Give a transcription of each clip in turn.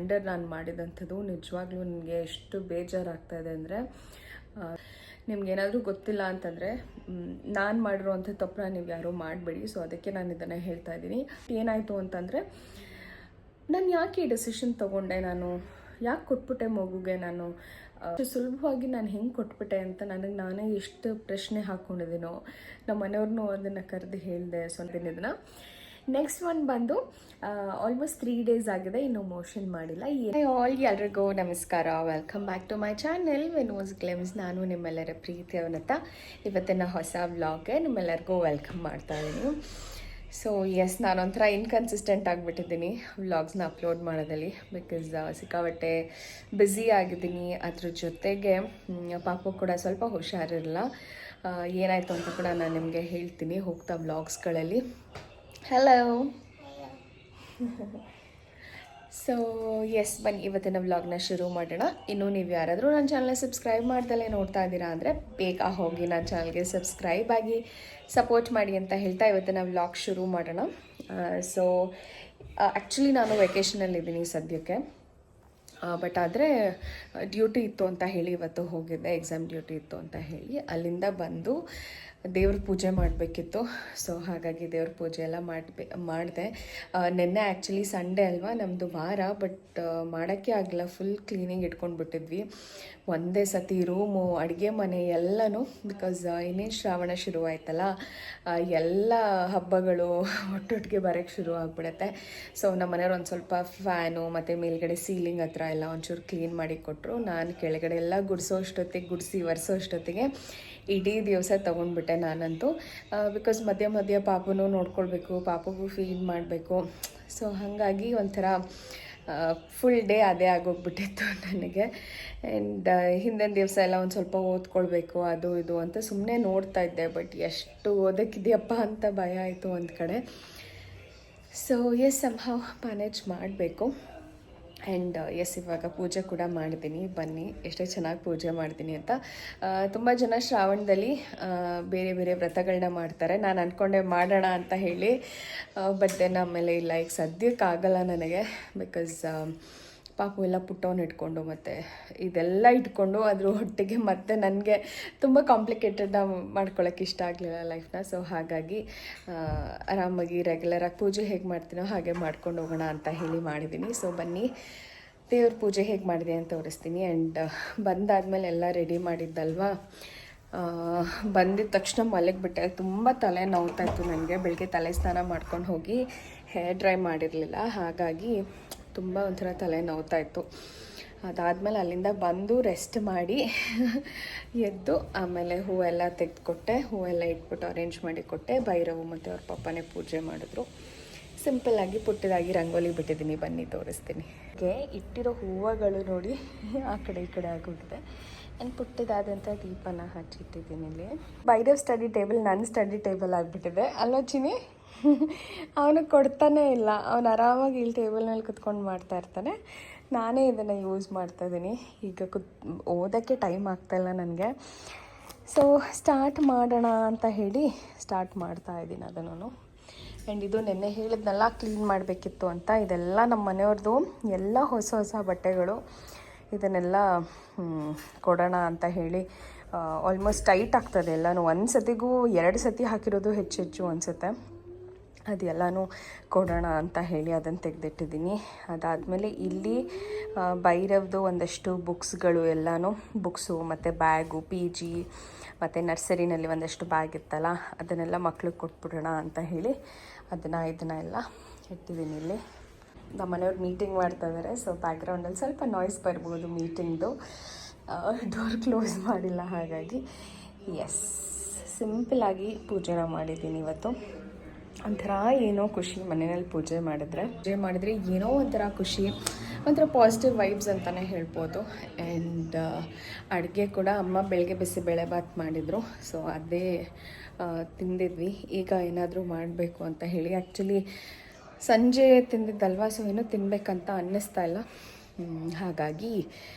Under ನಾನು ಮಾಡಿದಂಥದ್ದು ನಿಜವಾಗ್ಲೂ ನನಗೆ ಎಷ್ಟು ಬೇಜಾರಾಗ್ತಾಯಿದೆ ಅಂದರೆ, ನಿಮ್ಗೇನಾದರೂ ಗೊತ್ತಿಲ್ಲ ಅಂತಂದರೆ ನಾನು ಮಾಡಿರೋವಂಥ ತಪ್ಪನ್ನ ನೀವು ಯಾರೂ ಮಾಡಬೇಡಿ. ಸೊ ಅದಕ್ಕೆ ನಾನು ಇದನ್ನು ಹೇಳ್ತಾ ಇದ್ದೀನಿ. ಏನಾಯಿತು ಅಂತಂದರೆ, ನಾನು ಯಾಕೆ ಈ ಡೆಸಿಷನ್ ತೊಗೊಂಡೆ, ನಾನು ಯಾಕೆ ಕೊಟ್ಬಿಟ್ಟೆ ಮಗುಗೆ, ನಾನು ಸುಲಭವಾಗಿ ನಾನು ಹೆಂಗೆ ಕೊಟ್ಬಿಟ್ಟೆ ಅಂತ ನನಗೆ ನಾನೇ ಎಷ್ಟು ಪ್ರಶ್ನೆ ಹಾಕ್ಕೊಂಡಿದ್ದೀನೋ. ನಮ್ಮ ಮನೆಯವ್ರನ್ನೂ ಅದನ್ನು ಕರೆದು ಹೇಳಿದೆ. ಸೊ ಇದನ್ನು ನೆಕ್ಸ್ಟ್ ಒನ್ ಬಂದು ಆಲ್ಮೋಸ್ಟ್ 3 days ಆಗಿದೆ, ಇನ್ನೂ ಮೋಷನ್ ಮಾಡಿಲ್ಲ. ಎಲ್ರಿಗೂ ನಮಸ್ಕಾರ, welcome back to my channel Venu's glimpse. ನಾನು ನಿಮ್ಮೆಲ್ಲರ ಪ್ರೀತಿ ಅವನತ್ತ ಇವತ್ತಿನ ಹೊಸ ವ್ಲಾಗ್ಗೆ ನಿಮ್ಮೆಲ್ಲರಿಗೂ ವೆಲ್ಕಮ್ ಮಾಡ್ತಾ ಇದ್ದೀನಿ. ಸೊ ಎಸ್, ನಾನೊಂಥರ ಇನ್ಕನ್ಸಿಸ್ಟೆಂಟ್ ಆಗಿಬಿಟ್ಟಿದ್ದೀನಿ ವ್ಲಾಗ್ಸ್ನ ಅಪ್ಲೋಡ್ ಮಾಡೋದಲ್ಲಿ. ಬಿಕಾಸ್ ಸಿಕ್ಕಾಪಟ್ಟೆ ಬ್ಯುಸಿ ಆಗಿದ್ದೀನಿ. ಅದ್ರ ಜೊತೆಗೆ ಪಾಪು ಕೂಡ ಸ್ವಲ್ಪ ಹುಷಾರಿರಲ್ಲ. ಏನಾಯಿತು ಅಂತ ಕೂಡ ನಾನು ನಿಮಗೆ ಹೇಳ್ತೀನಿ ಹೋಗ್ತಾ ವ್ಲಾಗ್ಸ್ಗಳಲ್ಲಿ. ಹಲೋ. ಸೊ ಎಸ್, ಬನ್ನಿ ಇವತ್ತಿನ ವ್ಲಾಗ್ನ ಶುರು ಮಾಡೋಣ. ಇನ್ನೂ ನೀವು ಯಾರಾದರೂ ನನ್ನ ಚಾನಲ್ನ ಸಬ್ಸ್ಕ್ರೈಬ್ ಮಾಡ್ದಲೇ ನೋಡ್ತಾ ಇದ್ದೀರಾ ಅಂದರೆ ಬೇಗ ಹೋಗಿ ನನ್ನ ಚಾನಲ್ಗೆ ಸಬ್ಸ್ಕ್ರೈಬ್ ಆಗಿ ಸಪೋರ್ಟ್ ಮಾಡಿ ಅಂತ ಹೇಳ್ತಾ ಇವತ್ತಿನ ವ್ಲಾಗ್ ಶುರು ಮಾಡೋಣ. ಸೊ ಆ್ಯಕ್ಚುಲಿ ನಾನು ವೆಕೇಷನಲ್ಲಿದ್ದೀನಿ ಸದ್ಯಕ್ಕೆ. ಬಟ್ ಆದರೆ ಡ್ಯೂಟಿ ಇತ್ತು ಅಂತ ಹೇಳಿ ಇವತ್ತು ಹೋಗಿದ್ದೆ, ಎಕ್ಸಾಮ್ ಡ್ಯೂಟಿ ಇತ್ತು ಅಂತ ಹೇಳಿ. ಅಲ್ಲಿಂದ ಬಂದು ದೇವ್ರ ಪೂಜೆ ಮಾಡಬೇಕಿತ್ತು. ಸೊ ಹಾಗಾಗಿ ದೇವ್ರ ಪೂಜೆ ಎಲ್ಲ ಮಾಡಿದೆ. ನಿನ್ನೆ ಆ್ಯಕ್ಚುಲಿ ಸಂಡೇ ಅಲ್ವಾ, ನಮ್ಮದು ವಾರ. ಬಟ್ ಮಾಡೋಕ್ಕೆ ಆಗಲ್ಲ, ಫುಲ್ ಕ್ಲೀನಿಂಗ್ ಇಟ್ಕೊಂಡ್ಬಿಟ್ಟಿದ್ವಿ ಒಂದೇ ಸತಿ. ರೂಮು, ಅಡುಗೆ ಮನೆ ಎಲ್ಲನೂ. ಬಿಕಾಸ್ ಇನ್ನೇನು ಶ್ರಾವಣ ಶುರುವಾಯ್ತಲ್ಲ, ಎಲ್ಲ ಹಬ್ಬಗಳು ಒಟ್ಟೊಟ್ಟಿಗೆ ಬರೋಕ್ಕೆ ಶುರು ಆಗಿಬಿಡುತ್ತೆ. ಸೊ ನಮ್ಮ ಮನೆಯವ್ರು ಒಂದು ಸ್ವಲ್ಪ ಫ್ಯಾನು ಮತ್ತು ಮೇಲ್ಗಡೆ ಸೀಲಿಂಗ್ ಹತ್ರ ಎಲ್ಲ ಒಂಚೂರು ಕ್ಲೀನ್ ಮಾಡಿ ಕೊಟ್ಟರು. ನಾನು ಕೆಳಗಡೆ ಎಲ್ಲ ಗುಡಿಸಿ ಒರೆಸೋ ಅಷ್ಟೊತ್ತಿಗೆ ಇಡೀ ದಿವಸ ತೊಗೊಂಡ್ಬಿಟ್ಟೆ ನಾನಂತೂ. ಬಿಕಾಸ್ ಮಧ್ಯ ಪಾಪನೂ ನೋಡ್ಕೊಳ್ಬೇಕು, ಪಾಪಗೂ ಫೀಡ್ ಮಾಡಬೇಕು. ಸೊ ಹಾಗಾಗಿ ಒಂಥರ ಫುಲ್ ಡೇ ಅದೇ ಆಗೋಗ್ಬಿಟ್ಟಿತ್ತು ನನಗೆ. ಆ್ಯಂಡ್ ಹಿಂದಿನ ದಿವಸ ಎಲ್ಲ ಒಂದು ಸ್ವಲ್ಪ ಓದ್ಕೊಳ್ಬೇಕು ಅದು ಇದು ಅಂತ ಸುಮ್ಮನೆ ನೋಡ್ತಾ ಇದ್ದೆ. ಬಟ್ ಎಷ್ಟು ಓದೋಕ್ಕಿದೆಯಪ್ಪ ಅಂತ ಭಯ ಆಯಿತು ಒಂದು ಕಡೆ. ಸೊ ಎಸ್, ಸಂಭಾವ್ ಮ್ಯಾನೇಜ್ ಮಾಡಬೇಕು. ಆ್ಯಂಡ್ ಎಸ್, ಇವಾಗ ಪೂಜೆ ಕೂಡ ಮಾಡಿದ್ದೀನಿ. ಬನ್ನಿ ಎಷ್ಟೇ ಚೆನ್ನಾಗಿ ಪೂಜೆ ಮಾಡ್ತೀನಿ ಅಂತ. ತುಂಬ ಜನ ಶ್ರಾವಣದಲ್ಲಿ ಬೇರೆ ಬೇರೆ ವ್ರತಗಳನ್ನ ಮಾಡ್ತಾರೆ. ನಾನು ಅಂದ್ಕೊಂಡೆ ಮಾಡೋಣ ಅಂತ ಹೇಳಿ, ಬಟ್ ದೆನ್ ಆಮೇಲೆ ಇಲ್ಲ, ಈಗ ಸದ್ಯಕ್ಕಾಗಲ್ಲ ನನಗೆ. ಬಿಕಾಸ್ ಪಾಪು ಎಲ್ಲ ಪುಟ್ಟವನ್ನ ಇಟ್ಕೊಂಡು ಮತ್ತು ಇದೆಲ್ಲ ಇಟ್ಕೊಂಡು ಅದ್ರ ಒಟ್ಟಿಗೆ ಮತ್ತೆ ನನಗೆ ತುಂಬ ಕಾಂಪ್ಲಿಕೇಟೆಡ್ನ ಮಾಡ್ಕೊಳ್ಳೋಕೆ ಇಷ್ಟ ಆಗಲಿಲ್ಲ ಲೈಫ್ನ. ಸೊ ಹಾಗಾಗಿ ಆರಾಮಾಗಿ ರೆಗ್ಯುಲರಾಗಿ ಪೂಜೆ ಹೇಗೆ ಮಾಡ್ತೀನೋ ಹಾಗೆ ಮಾಡ್ಕೊಂಡು ಹೋಗೋಣ ಅಂತ ಹೇಳಿ ಮಾಡಿದ್ದೀನಿ. ಸೊ ಬನ್ನಿ ದೇವ್ರ ಪೂಜೆ ಹೇಗೆ ಮಾಡಿದೆ ಅಂತ ತೋರಿಸ್ತೀನಿ. ಆ್ಯಂಡ್ ಬಂದಾದಮೇಲೆ ಎಲ್ಲ ರೆಡಿ ಮಾಡಿದ್ದಲ್ವಾ, ಬಂದಿದ್ದ ತಕ್ಷಣ ಮಲಗಿಬಿಟ್ಟೆ. ತುಂಬ ತಲೆ ನೋವ್ತಾಯಿತ್ತು ನನಗೆ. ಬೆಳಗ್ಗೆ ತಲೆ ಸ್ನಾನ ಮಾಡ್ಕೊಂಡು ಹೋಗಿ ಹೇರ್ ಡ್ರೈ ಮಾಡಿರಲಿಲ್ಲ, ಹಾಗಾಗಿ ತುಂಬ ಒಂಥರ ತಲೆ ನೋವ್ತಾಯಿತ್ತು. ಅದಾದಮೇಲೆ ಅಲ್ಲಿಂದ ಬಂದು ರೆಸ್ಟ್ ಮಾಡಿ ಎದ್ದು ಆಮೇಲೆ ಹೂವೆಲ್ಲ ತೆಗೆದುಕೊಟ್ಟೆ. ಹೂವೆಲ್ಲ ಇಟ್ಬಿಟ್ಟು ಅರೇಂಜ್ ಮಾಡಿ ಕೊಟ್ಟೆ. ಭೈರವು ಮತ್ತು ಅವ್ರ ಪಪ್ಪನೇ ಪೂಜೆ ಮಾಡಿದ್ರು. ಸಿಂಪಲ್ಲಾಗಿ ಪುಟ್ಟದಾಗಿ ರಂಗೋಲಿ ಬಿಟ್ಟಿದ್ದೀನಿ, ಬನ್ನಿ ತೋರಿಸ್ತೀನಿ. ಇಟ್ಟಿರೋ ಹೂವುಗಳು ನೋಡಿ ಆ ಕಡೆ ಈ ಕಡೆ ಆಗೋಗಿದೆ. ಆ್ಯಂಡ್ ಪುಟ್ಟದಾದಂಥ ದೀಪನ ಹಚ್ಚಿಟ್ಟಿದ್ದೀನಿ ಇಲ್ಲಿ. ಭೈರವ್ ಸ್ಟಡಿ ಟೇಬಲ್ ನನ್ನ ಸ್ಟಡಿ ಟೇಬಲ್ ಆಗಿಬಿಟ್ಟಿದೆ ಅಲ್ಲೋಚಿನಿ. ಅವನು ಕೊಡ್ತಾನೇ ಇಲ್ಲ, ಅವನು ಆರಾಮಾಗಿ ಇಲ್ಲಿ ಟೇಬಲ್ ಮೇಲೆ ಕುತ್ಕೊಂಡು ಮಾಡ್ತಾ ಇರ್ತಾನೆ. ನಾನೇ ಇದನ್ನು ಯೂಸ್ ಮಾಡ್ತಾಯಿದ್ದೀನಿ. ಈಗ ಓದೋಕ್ಕೆ ಟೈಮ್ ಆಗ್ತಾಯಿಲ್ಲ ನನಗೆ. ಸೊ ಸ್ಟಾರ್ಟ್ ಮಾಡೋಣ ಅಂತ ಹೇಳಿ ಸ್ಟಾರ್ಟ್ ಮಾಡ್ತಾಯಿದ್ದೀನಿ ಅದನ್ನು. ಆ್ಯಂಡ್ ಇದು ನೆನ್ನೆ ಹೇಳಿದ್ನೆಲ್ಲ ಕ್ಲೀನ್ ಮಾಡಬೇಕಿತ್ತು ಅಂತ. ಇದೆಲ್ಲ ನಮ್ಮ ಮನೆಯವ್ರದ್ದು ಎಲ್ಲ ಹೊಸ ಬಟ್ಟೆಗಳು. ಇದನ್ನೆಲ್ಲ ಕೊಡೋಣ ಅಂತ ಹೇಳಿ ಆಲ್ಮೋಸ್ಟ್ ಟೈಟ್ ಆಗ್ತದೆ ಎಲ್ಲನೂ. ಒಂದು ಸತಿಗೂ 2 ಸತಿ ಹಾಕಿರೋದು ಹೆಚ್ಚು ಅನಿಸುತ್ತೆ. ಅದೆಲ್ಲನೂ ಕೊಡೋಣ ಅಂತ ಹೇಳಿ ಅದನ್ನು ತೆಗೆದಿಟ್ಟಿದ್ದೀನಿ. ಅದಾದಮೇಲೆ ಇಲ್ಲಿ ಭೈರವ್ದು ಒಂದಷ್ಟು ಬುಕ್ಸ್ಗಳು ಎಲ್ಲನೂ, ಬುಕ್ಸು ಮತ್ತು ಬ್ಯಾಗು, PG ಮತ್ತು ನರ್ಸರಿನಲ್ಲಿ ಒಂದಷ್ಟು ಬ್ಯಾಗ್ ಇತ್ತಲ್ಲ, ಅದನ್ನೆಲ್ಲ ಮಕ್ಳಿಗೆ ಕೊಟ್ಬಿಡೋಣ ಅಂತ ಹೇಳಿ ಇದನ್ನು ಎಲ್ಲ ಇಟ್ಟಿದ್ದೀನಿ ಇಲ್ಲಿ. ನಮ್ಮ ಮನೆಯವ್ರು ಮೀಟಿಂಗ್ ಮಾಡ್ತಾಯಿದ್ದಾರೆ. ಸೊ ಬ್ಯಾಕ್ಗ್ರೌಂಡಲ್ಲಿ ಸ್ವಲ್ಪ ನಾಯ್ಸ್ ಬರ್ಬೋದು ಮೀಟಿಂಗ್ದು. ಡೋರ್ ಕ್ಲೋಸ್ ಮಾಡಿಲ್ಲ, ಹಾಗಾಗಿ ಎಸ್ ಸಿಂಪಲಾಗಿ ಪೂಜೆನ ಮಾಡಿದ್ದೀನಿ ಇವತ್ತು. ಒಂಥರ ಏನೋ ಖುಷಿ ಮನೆಯಲ್ಲಿ ಪೂಜೆ ಮಾಡಿದ್ರೆ ಏನೋ ಒಂಥರ ಖುಷಿ, ಒಂಥರ ಪಾಸಿಟಿವ್ ವೈಬ್ಸ್ ಅಂತಲೇ ಹೇಳ್ಬೋದು. ಆ್ಯಂಡ್ ಅಡುಗೆ ಕೂಡ ಅಮ್ಮ ಬೆಳಗ್ಗೆ ಬಿಸಿಬೇಳೆಬಾತ್ ಮಾಡಿದರು. ಸೊ ಅದೇ ತಿಂದಿದ್ವಿ. ಈಗ ಏನಾದರೂ ಮಾಡಬೇಕು ಅಂತ ಹೇಳಿ, ಆ್ಯಕ್ಚುಲಿ ಸಂಜೆ ತಿಂದಿದ್ದಲ್ವ, ಸೊ ಏನೋ ತಿನ್ನಬೇಕಂತ ಅನ್ನಿಸ್ತಾ ಇಲ್ಲ. ಹಾಗಾಗಿ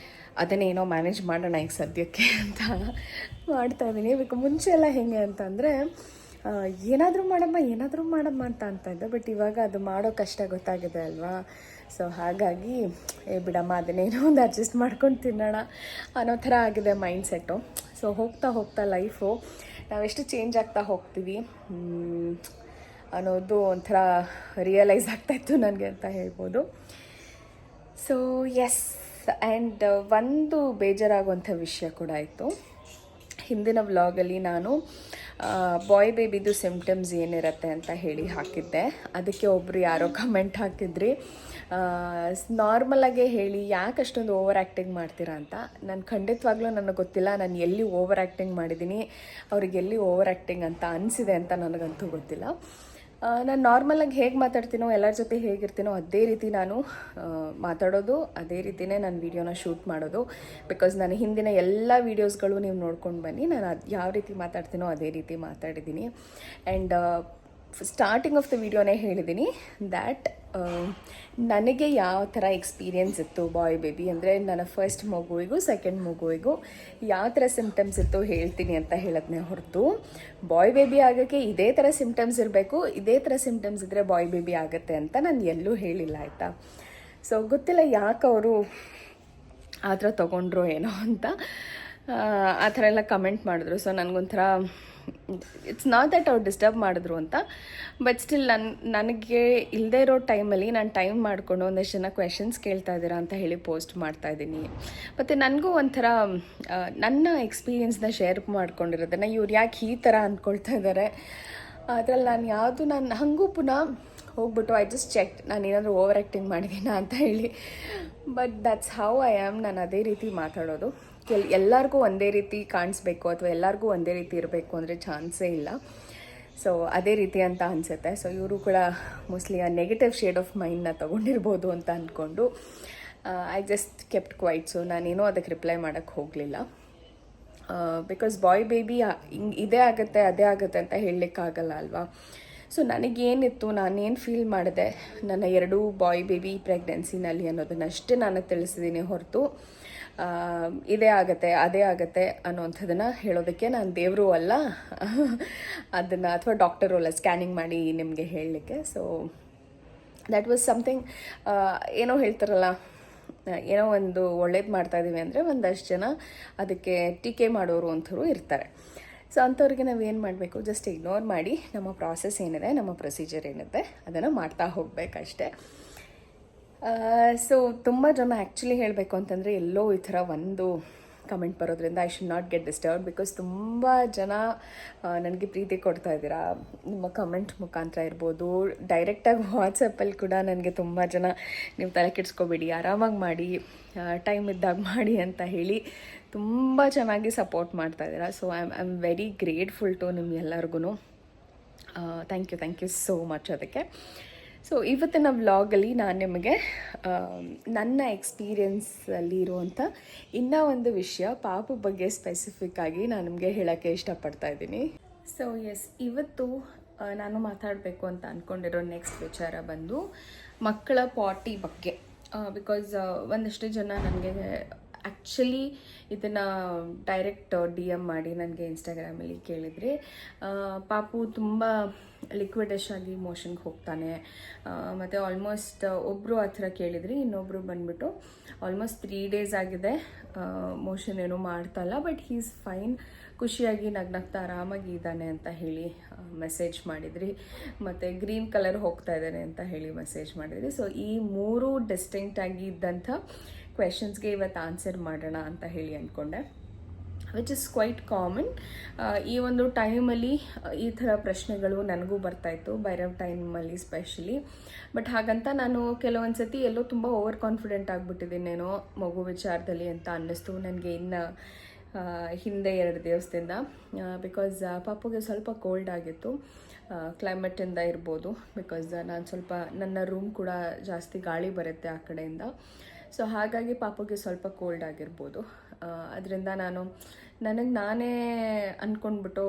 ಅದನ್ನೇನೋ ಮ್ಯಾನೇಜ್ ಮಾಡೋಣ ಈಗ ಸದ್ಯಕ್ಕೆ ಅಂತ ಮಾಡ್ತಾಯಿದ್ದೀನಿ. ಇವಾಗ ಮುಂಚೆ ಎಲ್ಲ ಹೇಗೆ ಅಂತಂದರೆ ಏನಾದರೂ ಮಾಡಮ್ಮ ಅಂತ ಇದ್ದೆ. ಬಟ್ ಇವಾಗ ಅದು ಮಾಡೋ ಕಷ್ಟ ಗೊತ್ತಾಗಿದೆ ಅಲ್ವಾ. ಸೊ ಹಾಗಾಗಿ ಬಿಡಮ್ಮ ಅದನ್ನೇನೋ ಒಂದು ಅಡ್ಜಸ್ಟ್ ಮಾಡ್ಕೊಂಡು ತಿನ್ನೋಣ ಅನ್ನೋ ಥರ ಆಗಿದೆ ಮೈಂಡ್ಸೆಟ್ಟು. ಸೊ ಹೋಗ್ತಾ ಹೋಗ್ತಾ ಲೈಫು ನಾವೆಷ್ಟು ಚೇಂಜ್ ಆಗ್ತಾ ಹೋಗ್ತೀವಿ ಅನ್ನೋದು ಒಂಥರ ರಿಯಲೈಸ್ ಆಗ್ತಾಯಿತ್ತು ನನಗೆ ಅಂತ ಹೇಳ್ಬೋದು. ಸೊ ಎಸ್, ಆ್ಯಂಡ್ ಒಂದು ಬೇಜಾರಾಗುವಂಥ ವಿಷಯ ಕೂಡ ಇತ್ತು. ಹಿಂದಿನ ವ್ಲಾಗಲ್ಲಿ ನಾನು ಬಾಯ್ ಬೇಬಿದು ಸಿಮ್ಟಮ್ಸ್ ಏನಿರುತ್ತೆ ಅಂತ ಹೇಳಿ ಹಾಕಿದ್ದೆ. ಅದಕ್ಕೆ ಒಬ್ಬರು ಯಾರೋ ಕಮೆಂಟ್ ಹಾಕಿದ್ರಿ, ನಾರ್ಮಲಾಗೆ ಹೇಳಿ ಯಾಕೆ ಅಷ್ಟೊಂದು ಓವರ್ ಆ್ಯಕ್ಟಿಂಗ್ ಮಾಡ್ತೀರಾ ಅಂತ. ನಾನು ಖಂಡಿತವಾಗ್ಲೂ ನನಗೆ ಗೊತ್ತಿಲ್ಲ ನಾನು ಎಲ್ಲಿ ಓವರ್ ಆ್ಯಕ್ಟಿಂಗ್ ಮಾಡಿದ್ದೀನಿ, ಅವ್ರಿಗೆ ಎಲ್ಲಿ ಓವರ್ ಆ್ಯಕ್ಟಿಂಗ್ ಅಂತ ಅನಿಸಿದೆ ಅಂತ ನನಗಂತೂ ಗೊತ್ತಿಲ್ಲ. ನಾನು ನಾರ್ಮಲಾಗಿ ಹೇಗೆ ಮಾತಾಡ್ತೀನೋ, ಎಲ್ಲರ ಜೊತೆ ಹೇಗಿರ್ತೀನೋ ಅದೇ ರೀತಿ ನಾನು ಮಾತಾಡೋದು, ಅದೇ ರೀತಿಯೇ ನಾನು ವೀಡಿಯೋನ ಶೂಟ್ ಮಾಡೋದು. ಬಿಕಾಸ್ ನಾನು ಹಿಂದಿನ ಎಲ್ಲ ವೀಡಿಯೋಸ್ಗಳು ನೀವು ನೋಡ್ಕೊಂಡು ಬನ್ನಿ, ನಾನು ಅದು ಯಾವ ರೀತಿ ಮಾತಾಡ್ತೀನೋ ಅದೇ ರೀತಿ ಮಾತಾಡಿದ್ದೀನಿ. ಆ್ಯಂಡ್ ಸ್ಟಾರ್ಟಿಂಗ್ ಆಫ್ ದ ವಿಡಿಯೋನೇ ಹೇಳಿದ್ದೀನಿ ದ್ಯಾಟ್ ನನಗೆ ಯಾವ ಥರ ಎಕ್ಸ್ಪೀರಿಯೆನ್ಸ್ ಇತ್ತು ಬಾಯ್ ಬೇಬಿ ಅಂದರೆ, ನನ್ನ ಫಸ್ಟ್ ಮಗುವಿಗೂ ಸೆಕೆಂಡ್ ಮಗುವಿಗೂ ಯಾವ ಥರ ಸಿಮ್ಟಮ್ಸ್ ಇತ್ತು ಹೇಳ್ತೀನಿ ಅಂತ ಹೇಳೋದನ್ನೇ ಹೊರತು, ಬಾಯ್ ಬೇಬಿ ಆಗೋಕ್ಕೆ ಇದೇ ಥರ ಸಿಮ್ಟಮ್ಸ್ ಇರಬೇಕು, ಇದೇ ಥರ ಸಿಮ್ಟಮ್ಸ್ ಇದ್ದರೆ ಬಾಯ್ ಬೇಬಿ ಆಗುತ್ತೆ ಅಂತ ನಾನು ಎಲ್ಲೂ ಹೇಳಿಲ್ಲ, ಆಯಿತಾ. ಸೊ ಗೊತ್ತಿಲ್ಲ ಯಾಕೆ ಅವರು ಆ ಥರ ತೊಗೊಂಡ್ರು ಏನೋ ಅಂತ ಆ ಥರ ಎಲ್ಲ ಕಮೆಂಟ್ ಮಾಡಿದ್ರು. ಸೊ ನನಗೊಂಥರ ಇಟ್ಸ್ ನಾಟ್ ದಟ್ ಅವ್ರು ಡಿಸ್ಟರ್ಬ್ ಮಾಡಿದ್ರು ಅಂತ, ಬಟ್ ಸ್ಟಿಲ್ ನನಗೆ ಇಲ್ಲದೇ ಇರೋ ಟೈಮಲ್ಲಿ ನಾನು ಟೈಮ್ ಮಾಡಿಕೊಂಡು ಒಂದಷ್ಟು ಜನ ಕ್ವೆಶನ್ಸ್ ಕೇಳ್ತಾ ಇದ್ದೀರಾ ಅಂತ ಹೇಳಿ ಪೋಸ್ಟ್ ಮಾಡ್ತಾಯಿದ್ದೀನಿ. ಮತ್ತು ನನಗೂ ಒಂಥರ ನನ್ನ ಎಕ್ಸ್ಪೀರಿಯೆನ್ಸ್ನ ಶೇರ್ ಮಾಡ್ಕೊಂಡಿರೋದನ್ನು ಇವ್ರು ಯಾಕೆ ಈ ಥರ ಅಂದ್ಕೊಳ್ತಾ ಇದ್ದಾರೆ, ಅದರಲ್ಲಿ ನಾನು ಹಾಗೂ ಪುನಃ ಹೋಗ್ಬಿಟ್ಟು ಐ ಜಸ್ಟ್ ಚೆಕ್ ನಾನು ಏನಾದರೂ ಓವರ್ ಆ್ಯಕ್ಟಿಂಗ್ ಮಾಡಿದ್ದೀನಾ ಅಂತ ಹೇಳಿ. But that's how I am. ನಾನು ಅದೇ ರೀತಿ ಮಾತಾಡೋದು. ಎಲ್ಲರಿಗೂ ಒಂದೇ ರೀತಿ ಕಾಣಿಸ್ಬೇಕು ಅಥವಾ ಎಲ್ಲರಿಗೂ ಒಂದೇ ರೀತಿ ಇರಬೇಕು ಅಂದರೆ ಚಾನ್ಸೇ ಇಲ್ಲ. ಸೊ ಅದೇ ರೀತಿ ಅಂತ ಅನಿಸುತ್ತೆ. ಸೊ ಇವರು ಕೂಡ ಮೋಸ್ಟ್ಲಿ ಆ ನೆಗೆಟಿವ್ ಶೇಡ್ ಆಫ್ ಮೈಂಡ್ನ ತೊಗೊಂಡಿರ್ಬೋದು ಅಂತ ಅಂದ್ಕೊಂಡು I just kept quiet. So ನಾನೇನೋ ಅದಕ್ಕೆ ರಿಪ್ಲೈ ಮಾಡೋಕ್ಕೆ ಹೋಗಲಿಲ್ಲ. ಬಿಕಾಸ್ ಬಾಯ್ ಬೇಬಿ ಇದೇ ಆಗುತ್ತೆ ಅದೇ ಆಗುತ್ತೆ ಅಂತ ಹೇಳಲಿಕ್ಕಾಗಲ್ಲ ಅಲ್ವಾ. ಸೊ ನನಗೇನಿತ್ತು, ನಾನೇನು ಫೀಲ್ ಮಾಡಿದೆ ನನ್ನ 2 ಬಾಯ್ ಬೇಬಿ ಪ್ರೆಗ್ನೆನ್ಸಿನಲ್ಲಿ ಅನ್ನೋದನ್ನಷ್ಟೇ ನಾನು ತಿಳಿಸಿದ್ದೀನಿ ಹೊರತು ಇದೇ ಆಗುತ್ತೆ ಅದೇ ಆಗುತ್ತೆ ಅನ್ನೋವಂಥದ್ದನ್ನು ಹೇಳೋದಕ್ಕೆ ನಾನು ದೇವರು ಅಲ್ಲ ಅದನ್ನು, ಅಥವಾ ಡಾಕ್ಟರು ಅಲ್ಲ ಸ್ಕ್ಯಾನಿಂಗ್ ಮಾಡಿ ನಿಮಗೆ ಹೇಳಲಿಕ್ಕೆ. So that was something. ಏನೋ ಹೇಳ್ತಾರಲ್ಲ, ಏನೋ ಒಂದು ಒಳ್ಳೇದು ಮಾಡ್ತಾಯಿದ್ದೀವಿ ಅಂದರೆ ಒಂದಷ್ಟು ಜನ ಅದಕ್ಕೆ ಟೀಕೆ ಮಾಡೋರು ಅಂಥವ್ರು ಇರ್ತಾರೆ. ಸೊ ಅಂಥವ್ರಿಗೆ ನಾವೇನು ಮಾಡಬೇಕು, ಜಸ್ಟ್ ಇಗ್ನೋರ್ ಮಾಡಿ ನಮ್ಮ ಪ್ರಾಸೆಸ್ ಏನಿದೆ, ನಮ್ಮ ಪ್ರೊಸೀಜರ್ ಏನಿದೆ ಅದನ್ನು ಮಾಡ್ತಾ ಹೋಗಬೇಕಷ್ಟೆ. ಸೊ ತುಂಬ ಜನ ಆ್ಯಕ್ಚುಲಿ ಹೇಳಬೇಕು ಅಂತಂದರೆ ಎಲ್ಲೋ ಈ ಥರ ಒಂದು ಕಮೆಂಟ್ ಬರೋದ್ರಿಂದ I should not get disturb. Because ತುಂಬ ಜನ ನನಗೆ ಪ್ರೀತಿ ಕೊಡ್ತಾ ಇದ್ದೀರಾ ನಿಮ್ಮ ಕಮೆಂಟ್ ಮುಖಾಂತರ ಇರ್ಬೋದು, ಡೈರೆಕ್ಟಾಗಿ ವಾಟ್ಸಪ್ಪಲ್ಲಿ ಕೂಡ ನನಗೆ ತುಂಬ ಜನ ನೀವು ತಲೆ ಕೆಡಿಸ್ಕೋಬೇಡಿ, ಆರಾಮಾಗಿ ಮಾಡಿ, ಟೈಮ್ ಇದ್ದಾಗ ಮಾಡಿ ಅಂತ ಹೇಳಿ ತುಂಬ ಚೆನ್ನಾಗಿ ಸಪೋರ್ಟ್ ಮಾಡ್ತಾ ಇದ್ದೀರಾ. So I am very grateful to ನಿಮ್ಗೆಲ್ಲರಿಗೂ. ಥ್ಯಾಂಕ್ ಯು ಸೋ ಮಚ್ ಅದಕ್ಕೆ. ಸೊ ಇವತ್ತಿನ ವ್ಲಾಗಲ್ಲಿ ನಾನು ನಿಮಗೆ ನನ್ನ ಎಕ್ಸ್ಪೀರಿಯೆನ್ಸಲ್ಲಿ ಇರುವಂಥ ಇನ್ನೂ ಒಂದು ವಿಷಯ ಪಾಪು ಬಗ್ಗೆ ಸ್ಪೆಸಿಫಿಕ್ಕಾಗಿ ನಾನು ನಿಮಗೆ ಹೇಳೋಕ್ಕೆ ಇಷ್ಟಪಡ್ತಾ ಇದ್ದೀನಿ. ಸೊ ಎಸ್, ಇವತ್ತು ನಾನು ಮಾತಾಡಬೇಕು ಅಂತ ಅಂದ್ಕೊಂಡಿರೋ ನೆಕ್ಸ್ಟ್ ವಿಚಾರ ಬಂದು ಮಕ್ಕಳ ಪಾಟಿ ಬಗ್ಗೆ. ಬಿಕಾಸ್ ಒಂದಷ್ಟು ಜನ ನನಗೆ ಆ್ಯಕ್ಚುಲಿ ಇದನ್ನು ಡೈರೆಕ್ಟ್ DM ಮಾಡಿ ನನಗೆ ಇನ್ಸ್ಟಾಗ್ರಾಮಲ್ಲಿ ಕೇಳಿದ್ರಿ, ಪಾಪು ತುಂಬ ಲಿಕ್ವಿಡಿಶ್ ಆಗಿ ಮೋಷನ್ಗೆ ಹೋಗ್ತಾನೆ, ಮತ್ತು ಆಲ್ಮೋಸ್ಟ್ ಒಬ್ಬರು ಆ ಥರ ಕೇಳಿದ್ರಿ, ಇನ್ನೊಬ್ಬರು ಬಂದುಬಿಟ್ಟು ಆಲ್ಮೋಸ್ಟ್ 3 days ಆಗಿದೆ, ಮೋಷನ್ ಏನೂ ಮಾಡ್ತಾಯಿಲ್ಲ, ಬಟ್ ಹೀ ಈಸ್ ಫೈನ್, ಖುಷಿಯಾಗಿ ನಗ್ನಗ್ತಾ ಆರಾಮಾಗಿ ಇದ್ದಾನೆ ಅಂತ ಹೇಳಿ ಮೆಸೇಜ್ ಮಾಡಿದ್ರಿ. ಮತ್ತು ಗ್ರೀನ್ ಕಲರ್ ಹೋಗ್ತಾ ಇದ್ದಾನೆ ಅಂತ ಹೇಳಿ ಮೆಸೇಜ್ ಮಾಡಿದ್ರಿ. ಸೊ ಈ 3 ಡಿಸ್ಟಿಂಕ್ಟಾಗಿ ಇದ್ದಂಥ ಕ್ವೆಶನ್ಸ್ಗೆ ಇವತ್ತು ಆನ್ಸರ್ ಮಾಡೋಣ ಅಂತ ಹೇಳಿ ಅಂದ್ಕೊಂಡೆ, ವಿಚ್ ಇಸ್ ಕ್ವೈಟ್ ಕಾಮನ್. ಈ ಒಂದು ಟೈಮಲ್ಲಿ ಈ ಥರ ಪ್ರಶ್ನೆಗಳು ನನಗೂ ಬರ್ತಾಯಿತ್ತು, ಭೈರವ್ ಟೈಮಲ್ಲಿ ಸ್ಪೆಷಲಿ. ಬಟ್ ಹಾಗಂತ ನಾನು ಕೆಲವೊಂದು ಸತಿ ಎಲ್ಲೋ ತುಂಬ ಓವರ್ ಕಾನ್ಫಿಡೆಂಟ್ ಆಗಿಬಿಟ್ಟಿದ್ದೀನೇನೋ ಮಗು ವಿಚಾರದಲ್ಲಿ ಅಂತ ಅನ್ನಿಸ್ತು ನನಗೆ ಇನ್ನು ಹಿಂದೆ 2 ದಿವಸದಿಂದ. ಬಿಕಾಸ್ ಪಾಪುಗೆ ಸ್ವಲ್ಪ ಕೋಲ್ಡ್ ಆಗಿತ್ತು, ಕ್ಲೈಮೇಟಿಂದ ಇರ್ಬೋದು. ಬಿಕಾಸ್ ನಾನು ಸ್ವಲ್ಪ ನನ್ನ ರೂಮ್ ಕೂಡ ಜಾಸ್ತಿ ಗಾಳಿ ಬರುತ್ತೆ ಆ ಕಡೆಯಿಂದ. ಸೊ ಹಾಗಾಗಿ ಪಾಪುಗೆ ಸ್ವಲ್ಪ ಕೋಲ್ಡ್ ಆಗಿರ್ಬೋದು. ಅದರಿಂದ ನನಗೆ ನಾನೇ ಅಂದ್ಕೊಂಡ್ಬಿಟ್ಟು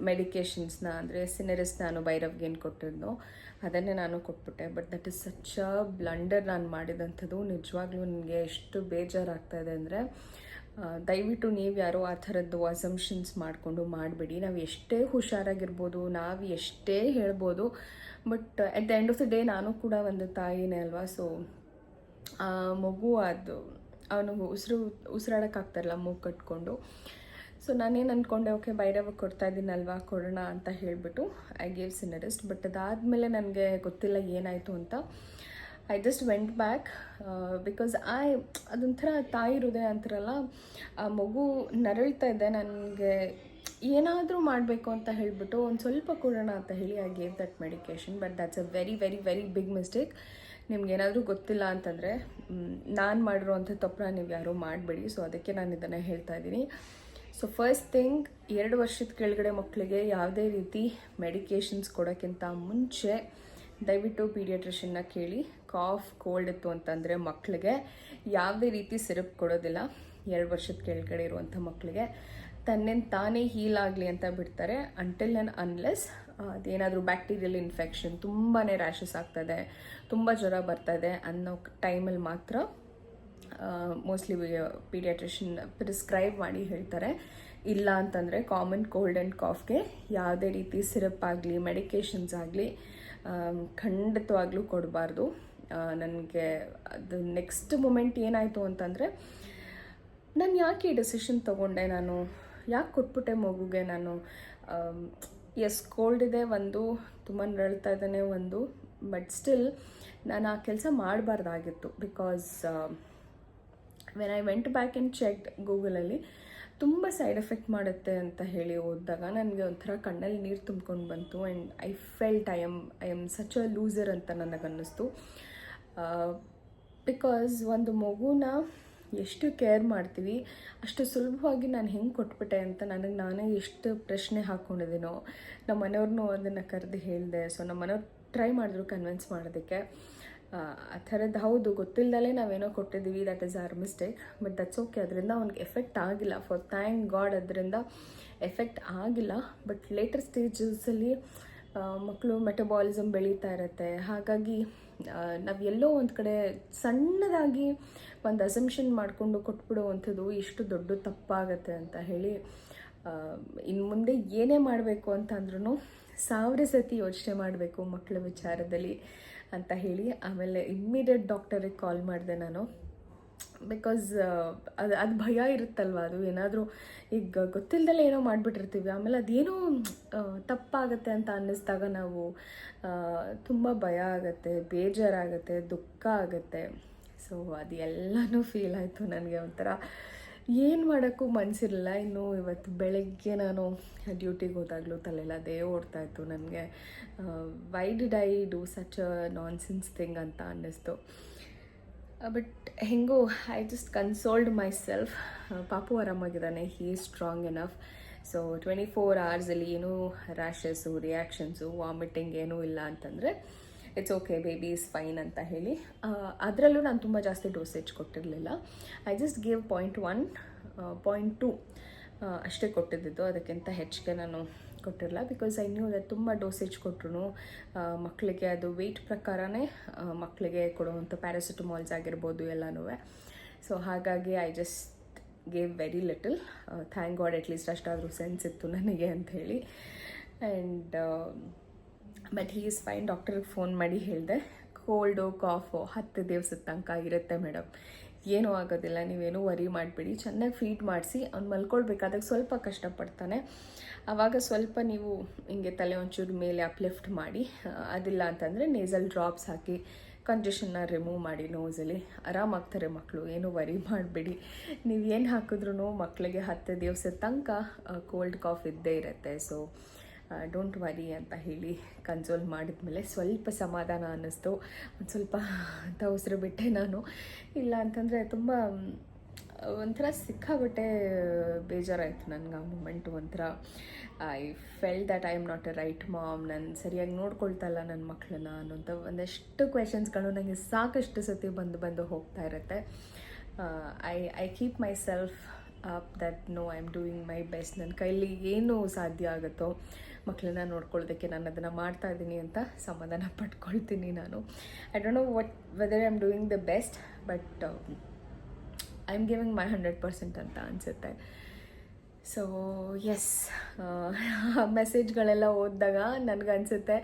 ಮೆಡಿಕೇಷನ್ಸ್ನ ಅಂದರೆ ಸಿನರಿಸ್ ನಾನು ಭೈರವ್ಗೆ ಏನು ಕೊಟ್ಟಿದ್ನೋ ಅದನ್ನೇ ನಾನು ಕೊಟ್ಬಿಟ್ಟೆ. But that is such a blunder ನಾನು ಮಾಡಿದಂಥದ್ದು. ನಿಜವಾಗ್ಲೂ ನನಗೆ ಎಷ್ಟು ಬೇಜಾರಾಗ್ತಾಯಿದೆ ಅಂದರೆ ದಯವಿಟ್ಟು ನೀವು ಯಾರೋ ಆ ಥರದ್ದು ಅಸಂಪ್ಷನ್ಸ್ ಮಾಡಿಕೊಂಡು ಮಾಡಬೇಡಿ. ನಾವು ಎಷ್ಟೇ ಹುಷಾರಾಗಿರ್ಬೋದು, ನಾವು ಎಷ್ಟೇ ಹೇಳ್ಬೋದು, but at the end of the day ನಾನು ಕೂಡ ಒಂದು ತಾಯಿನೇ ಅಲ್ವಾ. ಸೊ ಆ ಮಗು ಅದು ಅವನಿಗೆ ಉಸಿರಾಡೋಕ್ಕಾಗ್ತಾರಲ್ಲ ಮೂಗು ಕಟ್ಕೊಂಡು. ಸೊ ನಾನೇನು ಅಂದ್ಕೊಂಡೆ, ಓಕೆ ಬೈರವ ಕೊಡ್ತಾ ಇದ್ದೀನಲ್ವಾ, ಕೊಡೋಣ ಅಂತ ಹೇಳಿಬಿಟ್ಟು ಐ ಗೇವ್ ಸಿನರಿಸ್ಟ್. ಬಟ್ ಅದಾದಮೇಲೆ ನನಗೆ ಗೊತ್ತಿಲ್ಲ ಏನಾಯಿತು ಅಂತ. I just went back because ಅದೊಂಥರ ತಾಯಿ ಹೃದಯ ಅಂತಾರಲ್ಲ, ಆ ಮಗು ನರಳ್ತಾ ಇದೆ. ನನಗೆ ಏನಾದರೂ ಮಾಡಬೇಕು ಅಂತ ಹೇಳಿಬಿಟ್ಟು ಒಂದು ಸ್ವಲ್ಪ ಕೊಡೋಣ ಅಂತ ಹೇಳಿ I gave that medication. But that's a very very very big mistake. ನಿಮ್ಗೇನಾದರೂ ಗೊತ್ತಿಲ್ಲ ಅಂತಂದರೆ ನಾನು ಮಾಡಿರೋವಂಥ ತಪ್ಪನ್ನ ನೀವು ಯಾರೂ ಮಾಡಬೇಡಿ. ಸೊ ಅದಕ್ಕೆ ನಾನು ಇದನ್ನು ಹೇಳ್ತಾ ಇದ್ದೀನಿ. ಸೊ ಫಸ್ಟ್ ಥಿಂಗ್, 2 ವರ್ಷದ ಕೆಳಗಡೆ ಮಕ್ಕಳಿಗೆ ಯಾವುದೇ ರೀತಿ ಮೆಡಿಕೇಷನ್ಸ್ ಕೊಡೋಕ್ಕಿಂತ ಮುಂಚೆ ದಯವಿಟ್ಟು ಪೀಡಿಯಾಟ್ರಿಷನ್ನ ಕೇಳಿ. ಕಾಫ್ ಕೋಲ್ಡ್ ಇತ್ತು ಅಂತಂದರೆ ಮಕ್ಕಳಿಗೆ ಯಾವುದೇ ರೀತಿ ಸಿರಪ್ ಕೊಡೋದಿಲ್ಲ. 2 ವರ್ಷದ ಕೆಳಗಡೆ ಇರುವಂಥ ಮಕ್ಕಳಿಗೆ ತಾನೇ ಹೀಲ್ ಆಗಲಿ ಅಂತ ಬಿಡ್ತಾರೆ. ಅಂಟಿಲ್ ಆ್ಯಂಡ್ ಅನ್ಲೆಸ್ ಅದೇನಾದರೂ ಬ್ಯಾಕ್ಟೀರಿಯಲ್ ಇನ್ಫೆಕ್ಷನ್, ತುಂಬಾ ರ್ಯಾಷಸ್ ಆಗ್ತದೆ, ತುಂಬ ಜ್ವರ ಬರ್ತಾಯಿದೆ ಅನ್ನೋ ಟೈಮಲ್ಲಿ ಮಾತ್ರ ಮೋಸ್ಟ್ಲಿ ಪೀಡಿಯಾಟ್ರಿಷನ್ ಪ್ರಿಸ್ಕ್ರೈಬ್ ಮಾಡಿ ಹೇಳ್ತಾರೆ. ಇಲ್ಲ ಅಂತಂದರೆ ಕಾಮನ್ ಕೋಲ್ಡ್ ಆ್ಯಂಡ್ ಕಾಫ್ಗೆ ಯಾವುದೇ ರೀತಿ ಸಿರಪ್ ಆಗಲಿ ಮೆಡಿಕೇಷನ್ಸ್ ಆಗಲಿ ಖಂಡಿತವಾಗ್ಲೂ ಕೊಡಬಾರ್ದು. ನನಗೆ ಅದು ನೆಕ್ಸ್ಟ್ ಮೂಮೆಂಟ್ ಏನಾಯಿತು ಅಂತಂದರೆ, ನಾನು ಯಾಕೆ ಈ ಡೆಸಿಷನ್ ತೊಗೊಂಡೆ, ನಾನು ಯಾಕೆ ಕೊಟ್ಬಿಟ್ಟೆ ಮಗುಗೆ. ನಾನು ಎಸ್ ಕೋಲ್ಡ್ ಇದೆ ಒಂದು, ತುಂಬ ನರಳ್ತಾ ಇದ್ದಾನೆ ಒಂದು, ಬಟ್ ಸ್ಟಿಲ್ ನಾನು ಆ ಕೆಲಸ ಮಾಡಬಾರ್ದಾಗಿತ್ತು. Because when I went back and checked ಗೂಗಲಲ್ಲಿ ತುಂಬ ಸೈಡ್ ಎಫೆಕ್ಟ್ ಮಾಡುತ್ತೆ ಅಂತ ಹೇಳಿ ಓದಿದಾಗ ನನಗೆ ಒಂಥರ ಕಣ್ಣಲ್ಲಿ ನೀರು ತುಂಬ್ಕೊಂಡು ಬಂತು. And I felt I am such a loser ಅಂತ ನನಗನ್ನಿಸ್ತು. ಬಿಕಾಸ್ ಒಂದು ಮಗುನ ಎಷ್ಟು ಕೇರ್ ಮಾಡ್ತೀವಿ, ಅಷ್ಟು ಸುಲಭವಾಗಿ ನಾನು ಹೆಂಗೆ ಕೊಟ್ಬಿಟ್ಟೆ ಅಂತ ನಾನೇ ಎಷ್ಟು ಪ್ರಶ್ನೆ ಹಾಕ್ಕೊಂಡಿದ್ದೀನೋ. ನಮ್ಮ ಮನೆಯವ್ರನ್ನೂ ಅದನ್ನು ಕರೆದು ಹೇಳಿದೆ. ಸೊ ನಮ್ಮ ಮನೆಯವ್ರು ಟ್ರೈ ಮಾಡಿದ್ರು ಕನ್ವಿನ್ಸ್ ಮಾಡೋದಕ್ಕೆ. ಆ ಥರದ್ದು ಹೌದು, ಗೊತ್ತಿಲ್ಲದಲೇ ನಾವೇನೋ ಕೊಟ್ಟಿದ್ದೀವಿ, that is our mistake. But that's okay, ಅದರಿಂದ ಅವ್ನಿಗೆ ಎಫೆಕ್ಟ್ ಆಗಿಲ್ಲ. ಫಾರ್ ಥ್ಯಾಂಕ್ ಗಾಡ್ ಅದರಿಂದ ಎಫೆಕ್ಟ್ ಆಗಿಲ್ಲ. ಬಟ್ ಲೇಟರ್ ಸ್ಟೇಜಸಲ್ಲಿ ಮಕ್ಕಳು ಮೆಟಬಾಲಿಸಮ್ ಬೆಳೀತಾ ಇರುತ್ತೆ. ಹಾಗಾಗಿ ನಾವು ಎಲ್ಲೋ ಒಂದು ಕಡೆ ಸಣ್ಣದಾಗಿ ಒಂದು ಅಸಂಪ್ಷನ್ ಮಾಡಿಕೊಂಡು ಕೊಟ್ಬಿಡುವಂಥದ್ದು ಎಷ್ಟು ದೊಡ್ಡ ತಪ್ಪಾಗತ್ತೆ ಅಂತ ಹೇಳಿ, ಇನ್ನು ಮುಂದೆ ಏನೇ ಮಾಡಬೇಕು ಅಂತಂದ್ರೂ 1000 ಸತಿ ಯೋಚನೆ ಮಾಡಬೇಕು ಮಕ್ಕಳ ವಿಚಾರದಲ್ಲಿ ಅಂತ ಹೇಳಿ. ಆಮೇಲೆ ಇಮ್ಮಿಡಿಯೇಟ್ ಡಾಕ್ಟರಿಗೆ ಕಾಲ್ ಮಾಡಿದೆ ನಾನು. ಬಿಕಾಸ್ ಅದು ಭಯ ಇರುತ್ತಲ್ವ, ಅದು ಏನಾದರೂ ಈಗ ಗೊತ್ತಿಲ್ಲದಲ್ಲೇ ಏನೋ ಮಾಡಿಬಿಟ್ಟಿರ್ತೀವಿ, ಆಮೇಲೆ ಅದೇನೋ ತಪ್ಪಾಗತ್ತೆ ಅಂತ ಅನ್ನಿಸ್ದಾಗ ನಾವು ತುಂಬ ಭಯ ಆಗುತ್ತೆ, ಬೇಜಾರಾಗುತ್ತೆ, ದುಃಖ ಆಗುತ್ತೆ. ಸೊ ಅದು ಎಲ್ಲನೂ ಫೀಲ್ ಆಯಿತು ನನಗೆ. ಒಂಥರ ಏನು ಮಾಡೋಕ್ಕೂ ಮನಸ್ಸಿರಲಿಲ್ಲ. ಇನ್ನು ಇವತ್ತು ಬೆಳಗ್ಗೆ ನಾನು ಡ್ಯೂಟಿಗೆ ಹೋದಾಗಲೂ ತಲೆಲ್ಲ ಅದೇ ಓಡ್ತಾಯಿತ್ತು ನನಗೆ. Why did I do such a nonsense thing ಅಂತ ಅನ್ನಿಸ್ತು. ಬಟ್ ಹೆಂಗೋ I just consoled myself. ಪಾಪು ಆರಾಮಾಗಿದ್ದಾನೆ, he is strong enough. So 24 hours ಏನೂ ರ್ಯಾಷಸ್ಸು, ರಿಯಾಕ್ಷನ್ಸು, ವಾಮಿಟಿಂಗ್ ಏನೂ ಇಲ್ಲ ಅಂತಂದರೆ it's okay, baby is fine ಅಂತ ಹೇಳಿ. ಅದರಲ್ಲೂ ನಾನು ತುಂಬ ಜಾಸ್ತಿ ಡೋಸೇಜ್ ಕೊಟ್ಟಿರಲಿಲ್ಲ. ಐ ಜಸ್ಟ್ ಗೇವ್ 0.1, 0.2 ಅಷ್ಟೇ ಕೊಟ್ಟಿದ್ದು. ಅದಕ್ಕಿಂತ ಹೆಚ್ಚಿಗೆ ನಾನು ಕೊಟ್ಟಿರಲ್ಲ. ಬಿಕಾಸ್ ಐ ನ್ಯೂ ದಟ್ ತುಂಬ ಡೋಸೇಜ್ ಕೊಟ್ಟರು ಮಕ್ಕಳಿಗೆ ಅದು ವೆಯ್ಟ್ ಪ್ರಕಾರನೇ ಮಕ್ಕಳಿಗೆ ಕೊಡುವಂಥ ಪ್ಯಾರಾಸಿಟಮಾಲ್ಸ್ ಆಗಿರ್ಬೋದು ಎಲ್ಲನೂ. ಸೊ ಹಾಗಾಗಿ I just gave very little. Thank God at least ಅಷ್ಟಾದರೂ ಸೆನ್ಸ್ ಇತ್ತು ನನಗೆ ಅಂಥೇಳಿ. And but he is fine. ಡಾಕ್ಟ್ರಿಗೆ ಫೋನ್ ಮಾಡಿ ಹೇಳಿದೆ, ಕೋಲ್ಡು ಕಾಫು 10 ದಿವಸದ ತನಕ ಇರುತ್ತೆ ಮೇಡಮ್, ಏನೂ ಆಗೋದಿಲ್ಲ, ನೀವೇನೂ ವರಿ ಮಾಡಿಬಿಡಿ, ಚೆನ್ನಾಗಿ ಫೀಡ್ ಮಾಡಿಸಿ. ಅವ್ನು ಮಲ್ಕೊಳ್ಬೇಕಾದಾಗ ಸ್ವಲ್ಪ ಕಷ್ಟಪಡ್ತಾನೆ, ಆವಾಗ ಸ್ವಲ್ಪ ನೀವು ಹಿಂಗೆ ತಲೆ ಒಂಚೂರು ಮೇಲೆ ಅಪ್ಲಿಫ್ಟ್ ಮಾಡಿ, ಅದಿಲ್ಲ ಅಂತಂದರೆ ನೇಸಲ್ ಡ್ರಾಪ್ಸ್ ಹಾಕಿ ಕಂಜೆಷನ್ನ ರಿಮೂವ್ ಮಾಡಿ ನೋಸಲ್ಲಿ. ಆರಾಮಾಗ್ತಾರೆ ಮಕ್ಕಳು, ಏನೂ ವರಿ ಮಾಡಿಬಿಡಿ. ನೀವು ಏನು ಹಾಕಿದ್ರೂ ಮಕ್ಕಳಿಗೆ 10 ದಿವಸದ ತನಕ ಕೋಲ್ಡ್ ಕಾಫ್ ಇದ್ದೇ ಇರುತ್ತೆ. ಸೊ ಡೋಂಟ್ ವರಿ ಅಂತ ಹೇಳಿ ಕನ್ಸೋಲ್ ಮಾಡಿದ್ಮೇಲೆ ಸ್ವಲ್ಪ ಸಮಾಧಾನ ಅನ್ನಿಸ್ತು. ಒಂದು ಸ್ವಲ್ಪ ಉಸಿರು ಬಿಟ್ಟೆ ನಾನು. ಇಲ್ಲ ಅಂತಂದರೆ ತುಂಬ ಒಂಥರ ಸಿಕ್ಕಾಬಟ್ಟೆ ಬೇಜಾರಾಯಿತು ನನಗೆ ಆ ಮೂಮೆಂಟು. ಒಂಥರ I felt that I am not a right mom, ನಾನು ಸರಿಯಾಗಿ ನೋಡ್ಕೊಳ್ತಾ ಇಲ್ಲ ನನ್ನ ಮಕ್ಕಳನ್ನ ಅನ್ನೋಂಥ ಒಂದಷ್ಟು ಕ್ವೆಶನ್ಸ್ಗಳು ನನಗೆ ಸಾಕಷ್ಟು ಸತಿ ಬಂದು ಹೋಗ್ತಾ ಇರುತ್ತೆ. I keep myself up that know I am doing my best. ನನ್ನ ಕೈಲಿ ಏನು ಸಾಧ್ಯ ಆಗುತ್ತೋ ಮಕ್ಕಳನ್ನ ನೋಡ್ಕೊಳ್ಳೋದಕ್ಕೆ ನಾನು ಅದನ್ನು ಮಾಡ್ತಾ ಇದ್ದೀನಿ ಅಂತ ಸಮಾಧಾನ ಪಡ್ಕೊಳ್ತೀನಿ ನಾನು. I don't know whether I am doing the best, but I am giving ಮೈ 100% ಅಂತ ಅನಿಸುತ್ತೆ. ಸೊ ಎಸ್, ಮೆಸೇಜ್ಗಳೆಲ್ಲ ಓದಿದಾಗ ನನಗನ್ಸುತ್ತೆ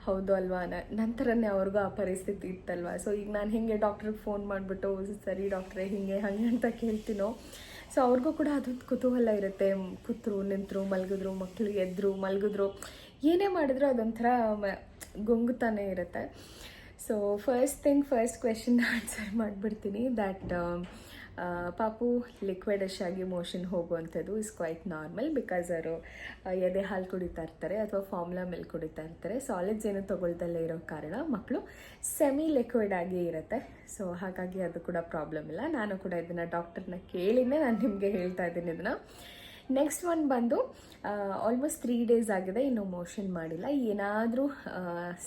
ಹೌದು ಅಲ್ವಾ, ನಂತರನೇ ಅವ್ರಿಗೂ ಆ ಪರಿಸ್ಥಿತಿ ಇತ್ತಲ್ವ. ಸೊ ಈಗ ನಾನು ಹಿಂಗೆ ಡಾಕ್ಟ್ರಿಗೆ ಫೋನ್ ಮಾಡಿಬಿಟ್ಟು ಸರಿ ಡಾಕ್ಟ್ರೇ ಹಿಂಗೆ ಹಾಗೆ ಅಂತ ಕೇಳ್ತೀನೋ, ಸೊ ಅವ್ರಿಗೂ ಕೂಡ ಅದೊಂದು ಕುತೂಹಲ ಇರುತ್ತೆ. ಕೂತರು, ನಿಂತರು, ಮಲಗಿದ್ರು, ಮಕ್ಕಳು ಎದ್ರು, ಮಲಗಿದ್ರು, ಏನೇ ಮಾಡಿದ್ರು ಅದೊಂಥರ ಗುಂಗುತ್ತಾನೆ ಇರುತ್ತೆ. ಸೊ ಫಸ್ಟ್ ಕ್ವೆಶನ್ ಆನ್ಸರ್ ಮಾಡಿಬಿಡ್ತೀನಿ. ದ್ಯಾಟ್ ಪಾಪು ಲಿಕ್ವಿಡಿಶ್ ಆಗಿ ಮೋಷನ್ ಹೋಗುವಂಥದ್ದು ಇಸ್ ಕ್ವೈಟ್ ನಾರ್ಮಲ್, ಬಿಕಾಸ್ ಅವರು ಎದೆ ಹಾಲು ಕುಡಿತಾ ಇರ್ತಾರೆ ಅಥವಾ ಫಾರ್ಮುಲಾ ಮಿಲ್ಕ್ ಕುಡಿತಾ ಇರ್ತಾರೆ. ಸಾಲಿಡ್ಸ್ ಏನು ತೊಗೊಳ್ದಲ್ಲೇ ಇರೋ ಕಾರಣ ಮಕ್ಕಳು ಸೆಮಿ ಲಿಕ್ವಿಡ್ ಆಗಿ ಇರುತ್ತೆ. ಸೊ ಹಾಗಾಗಿ ಅದು ಕೂಡ ಪ್ರಾಬ್ಲಮ್ ಇಲ್ಲ. ನಾನು ಕೂಡ ಇದನ್ನು ಡಾಕ್ಟರ್ನ ಕೇಳಿನೇ ನಾನು ನಿಮಗೆ ಹೇಳ್ತಾ ಇದ್ದೀನಿ ಇದನ್ನು. ನೆಕ್ಸ್ಟ್ ಒನ್ ಬಂದು ಆಲ್ಮೋಸ್ಟ್ 3 days ಆಗಿದೆ, ಇನ್ನೂ ಮೋಷನ್ ಮಾಡಿಲ್ಲ. ಏನಾದರೂ